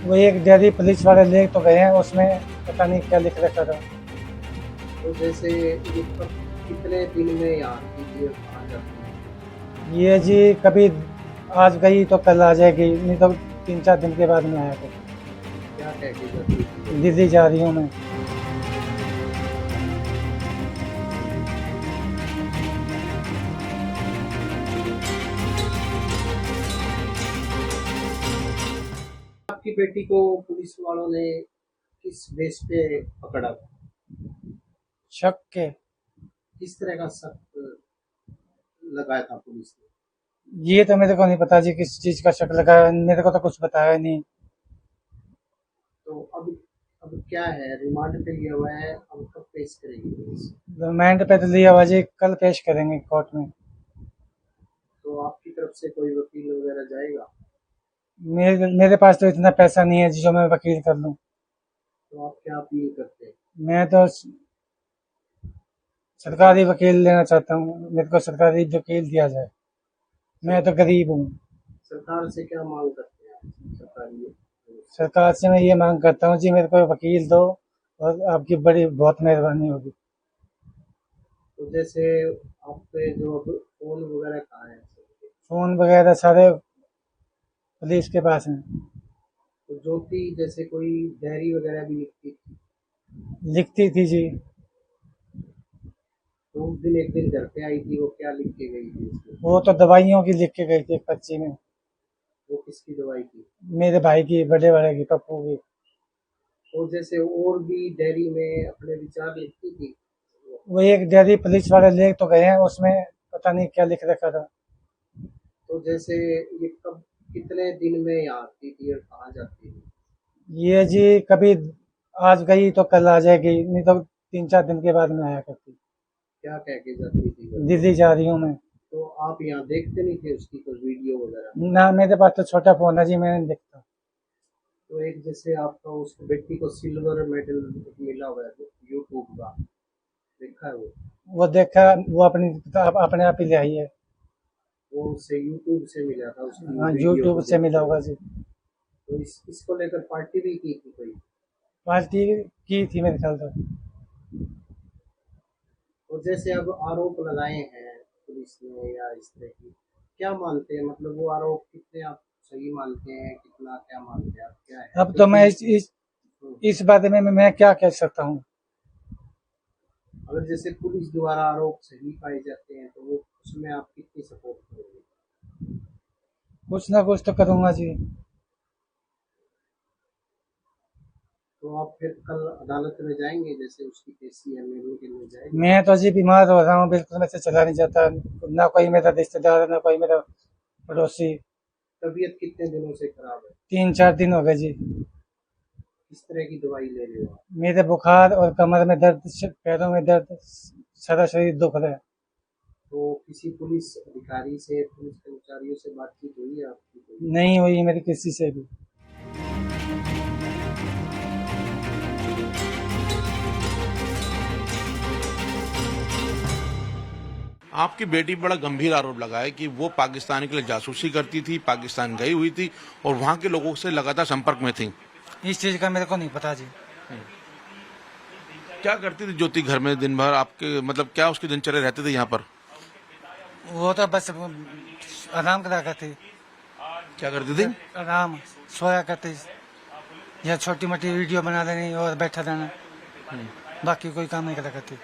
वो एक diary police वाले ले तो गए हैं, उसमें पता नहीं क्या लिख रखा था। तो जैसे ये कब कितने दिन में यहाँ आती थी और कहाँ जाती थी? ये जी कभी आज गई तो कल आ जाएगी, नहीं तो 3-4 दिन के बाद में आया तो। क्या कह के जाती थी वो? दिल्ली जा रही हूँ मैं। आपकी बेटी को पुलिस वालों ने किस बेस पे पकड़ा था? शक के। किस तरह का शक लगाया था पुलिस ने? ये तो मेरे को नहीं पता जी, किस चीज का शक लगा है, मेरे को तो कुछ बताया नहीं। तो अब क्या है, रिमांड पे लिया हुआ है, अब कब पेश करेगी पुलिस? रिमांड पे तो लिया हुआ जी, कल पेश करेंगे कोर्ट में। तो आपकी तरफ से कोई वकील वगैरह जाएगा? मेरे पास तो इतना पैसा नहीं है जी जो मैं वकील कर लूँ। तो आप क्या अपील करते हैं? मैं तो सरकारी वकील लेना चाहता हूँ, मेरे को सरकारी वकील दिया जाए। मैं तो गरीब हूँ। सरकार से क्या मांग करते हैं आप, सरकारी? सरकार से मैं ये मांग करता हूँ जी, मेरे को वकील दो और आपकी बड़ी बहुत मेहरबानी होगी। तो जैसे आपके जो अब फोन वगैरह कहाँ है सबके? फोन वगैरह सारे पुलिस के पास हैं। तो ज्योति जैसे कोई डायरी वगैरह भी लिखती थी, लिखती थी जी। तो उस दिन एक दिन घर पे आई थी, वो क्या लिख के गई थी उसमें? वो तो दवाइयों की लिख के गई थी एक पर्ची में। वो किसकी दवाई थी? मेरे भाई की, बड़े वाले की, पप्पू की। तो जैसे और भी डायरी में अपने विचार लिखती थी वो? वो एक डायरी पुलिस वाले ले तो गए हैं, उसमें पता नहीं क्या लिख रखा था। तो जैसे ये कब कितने दिन में यहाँ आती थी और कहाँ जाती थी? ये जी कभी आज गई तो कल आ जाएगी, नहीं तो 3-4 दिन के बाद में आया करती। क्या कह के जाती थी घर पे? दिल्ली जा रही हूँ मैं। तो आप यहाँ देखते नहीं थे उसकी कोई वीडियो वगैरह? ना, मेरे पास तो छोटा फोन है जी, मैं नहीं देखता। तो एक जैसे आपका उस बेटी को सिल्वर मेडल मिला हुआ है यूट्यूब का, देखा है वो? वो देखा, वो अपने आप ही ले आई है। वो उससे यूट्यूब से मिला था, उसकी हाँ, वीडियो यूट्यूब को से मिला देखते होगा हुए। जी। तो इसको लेकर पार्टी भी की थी कोई? पार्टी की थी मेरे ख्याल से। और जैसे अब आरोप लगाए हैं पुलिस ने या इस तरह की, क्या मानते हैं, मतलब वो आरोप कितने आप सही मानते हैं, कितना क्या मानते हैं आप, क्या है अब तो मैं क्योंकि इस बारे में मैं क्या कह सकता हूँ। अगर जैसे पुलिस द्वारा आरोप सही पाए जाते हैं तो वो उसमें आप कितनी सपोर्ट करोगे? कुछ ना कुछ तो करूंगा जी। तो आप फिर कल अदालत में जाएंगे, जैसे उसकी केसी है मेरे के लिए जाएंगे? मैं तो अजी बीमार हो रहा हूँ, बिल्कुल मेरे से चला नहीं जाता। ना कोई मेरा रिश्तेदार है, ना कोई मेरा पड़ोसी। तबीयत कितने दिनों से खराब है? 3-4 दिन हो गए जी। किस तरह की दवाई ले रहे हो आप? मेरे बुखार और कमर में दर्द, पैरों में दर्द, सारा शरीर दुख रहा है। तो किसी पुलिस अधिकारी से, पुलिस कर्मचारियों से बातचीत हुई है आपकी कोई? नहीं हुई मेरी किसी से भी। आपकी बेटी पर बड़ा गंभीर आरोप लगा है कि वो पाकिस्तान के लिए जासूसी करती थी, पाकिस्तान गई हुई थी और वहां के लोगों से लगातार संपर्क में थी। इस चीज का मेरे को नहीं पता जी। क्या करती थी ज्योति घर में दिन भर आपके, मतलब क्या उसकी दिनचर्या रहती थी यहाँ पर? वो तो बस आराम करा करती। क्या करती थी? आराम, सोया करती, या छोटी मोटी वीडियो बना लेनी और बैठा रहना, बाकी कोई काम नहीं करा करती।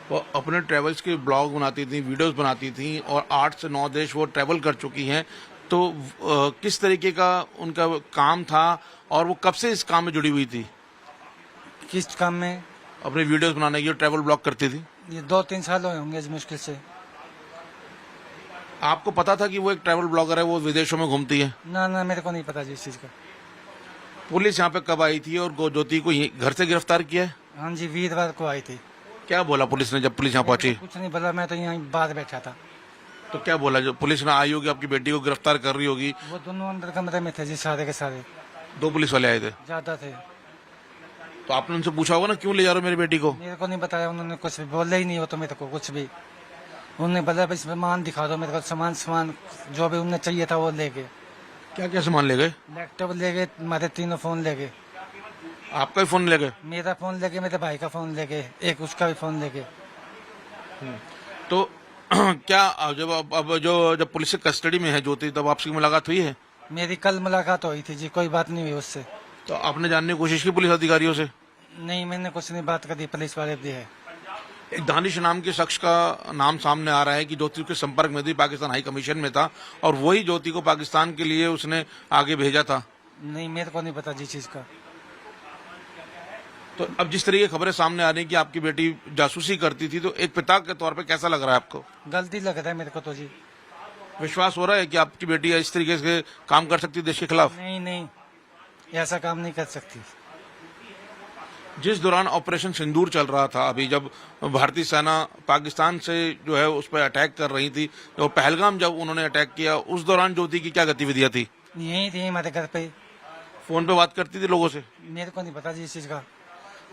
वो अपने ट्रेवल्स के ब्लॉग बनाती थी, वीडियोस बनाती थी और 8 से 9 देश वो ट्रेवल कर चुकी हैं। तो किस तरीके का उनका काम था और वो कब से इस काम में जुड़ी हुई थी? किस काम में? अपने वीडियोस बनाने की, ट्रेवल ब्लॉग करती थी। ये 2-3 साल हुए होंगे मुश्किल से। आपको पता था कि वो एक ट्रैवल ब्लॉगर है, वो विदेशों में घूमती है? ना ना, मेरे को नहीं पता जी इस चीज का। पुलिस यहाँ पे कब आई थी और ज्योति को घर से गिरफ्तार किया है? हाँ जी, वीरवार को आई थी। क्या बोला पुलिस ने जब पुलिस यहाँ पहुंची? कुछ नहीं बोला, मैं तो यहाँ बाहर बैठा था। तो क्या बोला? जो पुलिस ने आई होगी, आपकी बेटी को गिरफ्तार कर रही होगी। वो दोनों अंदर कमरे में थे जी, सारे के सारे। 2 पुलिस वाले आए थे। ज्यादा थे। तो आपने उनसे पूछा होगा ना, क्यों ले जा रहे हो मेरी बेटी को? मेरे को नहीं बताया उन्होंने, कुछ भी बोले ही नहीं हो तो मेरे को कुछ भी। उन्होंने बोला बस सामान दिखा दो मेरे को, सामान जो भी उन्हें चाहिए था वो ले गए। क्या क्या सामान ले गए? लैपटॉप ले गए, हमारे तीनों फोन ले गए। आपका ही फोन ले गए? मेरा फोन ले गए, मेरे भाई का फोन ले गए, एक उसका भी फोन ले गए। तो क्या जब पुलिस की कस्टडी में है ज्योति, तब आपसे मुलाकात हुई है? मेरी कल मुलाकात हुई थी जी, कोई बात नहीं हुई उससे। तो आपने जानने की कोशिश की पुलिस अधिकारियों से? नहीं, मैंने कुछ नहीं बात करी, पुलिस वाले भी है। एक दानिश नाम के शख्स का नाम सामने आ रहा है कि ज्योति के संपर्क में थी, पाकिस्तान हाई कमीशन में था और वही ज्योति को पाकिस्तान के लिए उसने आगे भेजा था। नहीं, मेरे को नहीं पता जी चीज का। तो अब जिस तरीके की खबरें सामने आ रही हैं कि आपकी बेटी जासूसी करती थी, तो एक पिता के तौर पे कैसा लग रहा है आपको? गलती लग रहा है मेरे को तो जी। विश्वास हो रहा है कि आपकी बेटी इस तरीके से काम कर सकती है देश के खिलाफ? नहीं नहीं, ऐसा काम नहीं कर सकती। जिस दौरान ऑपरेशन सिंदूर चल रहा था, अभी जब भारतीय सेना पाकिस्तान से जो है उस पर अटैक कर रही थी, और पहलगाम जब उन्होंने अटैक किया, उस दौरान ज्योति की क्या गतिविधियां थी? यही थी हमारे घर पे। फोन पे बात करती थी लोगों से? मेरे को नहीं पता जी इस चीज का।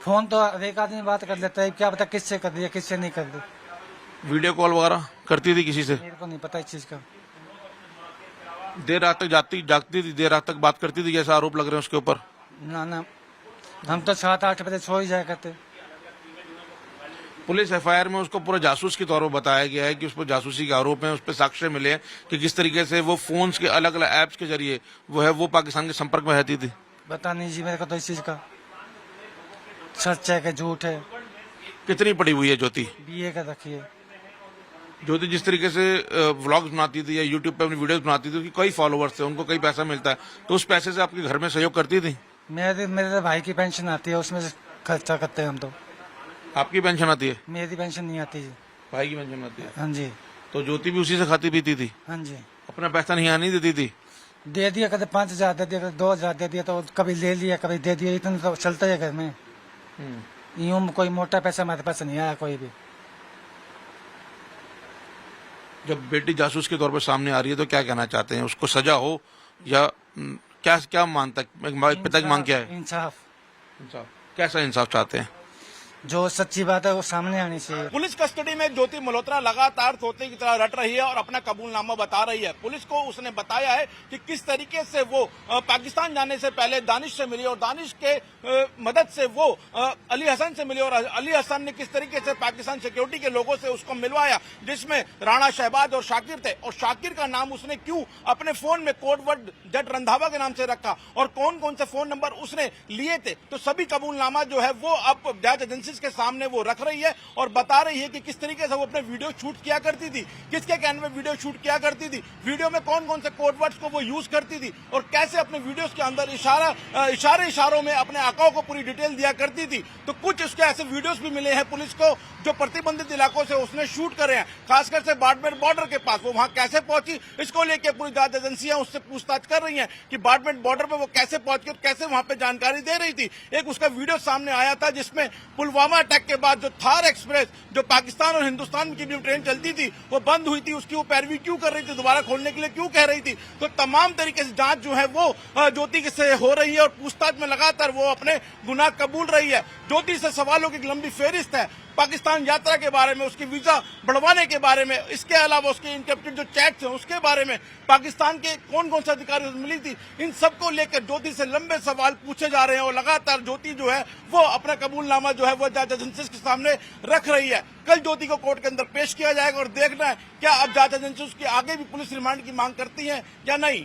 फोन तो हर एक आदमी बात कर लेता है, क्या पता किससे कर दिया किससे नहीं कर दी। वीडियो कॉल वगैरह करती थी किसी से? मेरे को नहीं पता इस चीज का। देर रात तक जागती थी, देर रात तक बात करती थी, जैसा आरोप लग रहे हैं उसके ऊपर? ना ना, हम तो 7-8 बजे सो ही जाया करते। पुलिस एफआईआर में उसको पूरा जासूस के तौर पर बताया गया है कि उस पर जासूसी के आरोप हैं, उस पर साक्ष्य मिले हैं कि किस तरीके से वो फोन्स के अलग अलग ऐप्स के जरिए वो पाकिस्तान के संपर्क में रहती थी। पता नहीं जी मेरे को तो इस चीज का, सच है कि झूठ है। कितनी पड़ी हुई है ज्योति? बीए का रखिए। ज्योति जिस तरीके से व्लॉग्स बनाती थी या यूट्यूब पे अपनी वीडियोस बनाती थी, उसकी कई फॉलोअर्स थे, उनको कई पैसा मिलता है, तो उस पैसे से आपके घर में सहयोग करती थी? मेरे भाई की पेंशन आती है, उसमें से खर्चा करते हैं हम तो। आपकी पेंशन आती है? मेरी पेंशन नहीं आती जी। भाई की पेंशन आती है? हाँ जी। तो ज्योति भी उसी से खाती पीती थी? हाँ जी। अपना पैसा नहीं आने देती थी? दे दिया, कभी 5,000 दे दिया, कभी 2,000 दे दिया, तो कभी ले लिया कभी दे दिया, इतना तो चलता है घर में। यूं कोई मोटा पैसा हमारे पास नहीं आया कोई भी। जब बेटी जासूस के तौर पर सामने आ रही है तो क्या कहना चाहते हैं? उसको सजा हो या क्या क्या मानता है पिता की मांग क्या है? इंसाफ। इंसाफ? कैसा इंसाफ चाहते हैं? जो सच्ची बात है वो सामने आनी चाहिए। पुलिस कस्टडी में ज्योति मल्होत्रा लगातार तोते की तरह रट रही है और अपना कबूलनामा बता रही है। पुलिस को उसने बताया है कि किस तरीके से वो पाकिस्तान जाने से पहले दानिश से मिली और दानिश के मदद से वो अली हसन से मिली और अली हसन ने किस तरीके से पाकिस्तान सिक्योरिटी के लोगों से उसको मिलवाया, जिसमें राणा शहबाज और शाकिर थे। और शाकिर का नाम उसने क्यों अपने फोन में कोड वर्ड जट रंधावा के नाम से रखा और कौन कौन से फोन नंबर उसने लिए थे, तो सभी कबूलनामा जो है वो अब जांच एजेंसी के सामने वो रख रही है और बता रही है कि किस तरीके से वो अपने वीडियो शूट किया करती थी, किसके कहने में वीडियो शूट किया करती थी, वीडियो में कौन कौन से कोड वर्ड्स को वो यूज करती थी और कैसे अपने वीडियोस के अंदर इशारों में अपने आकाओं को पूरी डिटेल दिया करती थी। तो कुछ उसके ऐसे वीडियोस भी मिले हैं पुलिस को जो प्रतिबंधित इलाकों से उसने शूट करे हैं, खासकर से बाड़मेर बॉर्डर के पास। वो वहां कैसे पहुंची, इसको लेकर पूरी जांच एजेंसियां उससे पूछताछ कर रही हैं कि बाड़मेर बॉर्डर पर वो कैसे पहुंची और कैसे वहां पे जानकारी दे रही थी। एक उसका वीडियो सामने आया था जिसमें पुलवामा अटैक के बाद जो थार एक्सप्रेस जो पाकिस्तान और हिंदुस्तान की जो ट्रेन चलती थी वो बंद हुई थी, उसकी वो पैरवी क्यों कर रही थी, दोबारा खोलने के लिए क्यों कह रही थी। तो तमाम तरीके से जांच जो है वो ज्योति से हो रही है और पूछताछ में लगातार वो अपने गुनाह कबूल रही है। ज्योति से सवालों की एक लंबी फेहरिस्त है, पाकिस्तान यात्रा के बारे में, उसकी वीजा बढ़वाने के बारे में, इसके अलावा उसके इनक्रिप्टेड जो चैट्स हैं उसके बारे में, पाकिस्तान के कौन कौन से अधिकारी मिली थी, इन सबको लेकर ज्योति से लंबे सवाल पूछे जा रहे हैं और लगातार ज्योति जो है वो अपना कबूलनामा जो है वो जांच एजेंसी के सामने रख रही है। कल ज्योति को कोर्ट के अंदर पेश किया जाएगा और देखना है क्या अब जांच एजेंसी उसके आगे भी पुलिस रिमांड की मांग करती है या नहीं।